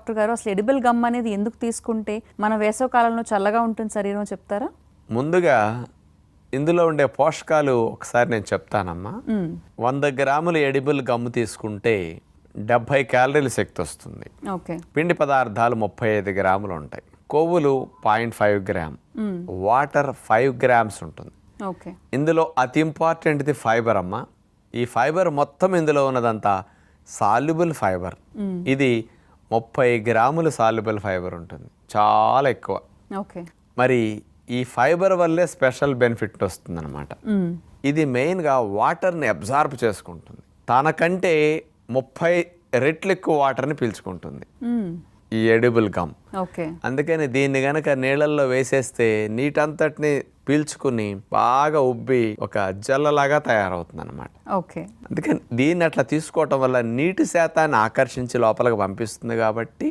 Doctor గారు, అసలు edible gum అనేది ఎందుకు తీసుకుంటే మన వేసవి కాలంలో చల్లగా ఉంటుంది శరీరం చెప్తారా? ముందుగా ఇందులో ఉండే పోషకాలు ఒకసారి నేను చెప్తానమ్మా. 100 గ్రాములు ఎడిబుల్ గమ్ తీసుకుంటే 70 క్యాలరీల శక్తి వస్తుంది. ఓకే. పిండి పదార్థాలు 35 గ్రాములు ఉంటాయి. కొవ్వులు 0.5 గ్రామ్, వాటర్ 5 గ్రామ్స్ ఉంటుంది. ఓకే. ఇందులో అతి ఇంపార్టెంట్ది ఫైబర్ అమ్మ. ఈ ఫైబర్ మొత్తం ఇందులో ఉన్నదంతా సాల్యుబుల్ ఫైబర్. ఇది 30 గ్రాములు సాల్యుబుల్ ఫైబర్ ఉంటుంది, చాలా ఎక్కువ. ఓకే. మరి ఈ ఫైబర్ వల్లే స్పెషల్ బెనిఫిట్ వస్తుందన్నమాట. ఇది మెయిన్గా వాటర్ని అబ్జార్బ్ చేసుకుంటుంది. తనకంటే 30 రెట్లు ఎక్కువ వాటర్ని పీల్చుకుంటుంది ఈ ఎడిబుల్ గమ్. ఓకే. అందుకని దీన్ని గనక నీళ్ళల్లో వేసేస్తే నీటంతటిని పీల్చుకుని బాగా ఉబ్బి ఒక జల్లలాగా తయారవుతుంది అనమాట. ఓకే. అందుకని దీన్ని అట్లా తీసుకోవటం వల్ల నీటి శాతాన్ని ఆకర్షించి లోపలికి పంపిస్తుంది కాబట్టి